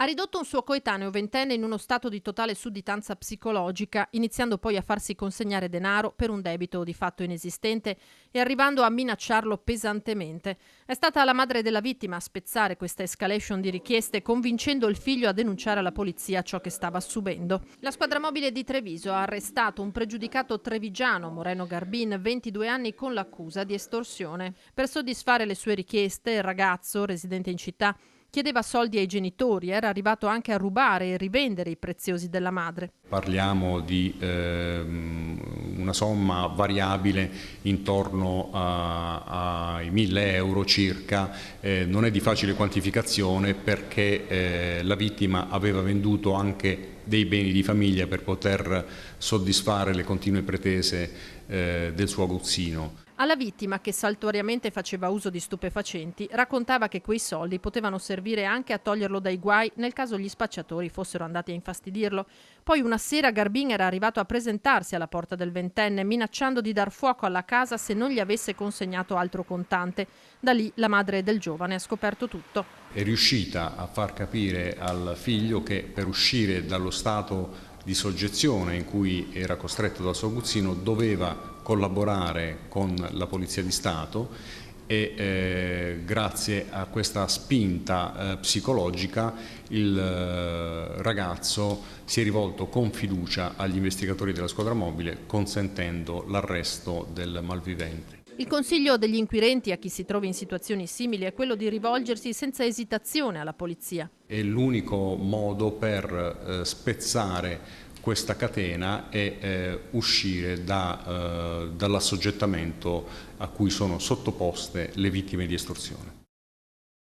Ha ridotto un suo coetaneo ventenne in uno stato di totale sudditanza psicologica, iniziando poi a farsi consegnare denaro per un debito di fatto inesistente e arrivando a minacciarlo pesantemente. È stata la madre della vittima a spezzare questa escalation di richieste, convincendo il figlio a denunciare alla polizia ciò che stava subendo. La squadra mobile di Treviso ha arrestato un pregiudicato trevigiano, Moreno Garbin, 22 anni, con l'accusa di estorsione. Per soddisfare le sue richieste, il ragazzo, residente in città, chiedeva soldi ai genitori, era arrivato anche a rubare e rivendere i preziosi della madre. Parliamo di una somma variabile intorno ai 1000 euro circa, non è di facile quantificazione perché la vittima aveva venduto anche dei beni di famiglia per poter soddisfare le continue pretese del suo aguzzino. Alla vittima, che saltuariamente faceva uso di stupefacenti, raccontava che quei soldi potevano servire anche a toglierlo dai guai nel caso gli spacciatori fossero andati a infastidirlo. Poi una sera Garbin era arrivato a presentarsi alla porta del ventenne, minacciando di dar fuoco alla casa se non gli avesse consegnato altro contante. Da lì la madre del giovane ha scoperto tutto. È riuscita a far capire al figlio che per uscire dallo stato di soggezione in cui era costretto dal suo aguzzino doveva collaborare con la Polizia di Stato e grazie a questa spinta psicologica il ragazzo si è rivolto con fiducia agli investigatori della squadra mobile, consentendo l'arresto del malvivente. Il consiglio degli inquirenti a chi si trova in situazioni simili è quello di rivolgersi senza esitazione alla polizia. È l'unico modo per spezzare questa catena e uscire dall'assoggettamento a cui sono sottoposte le vittime di estorsione.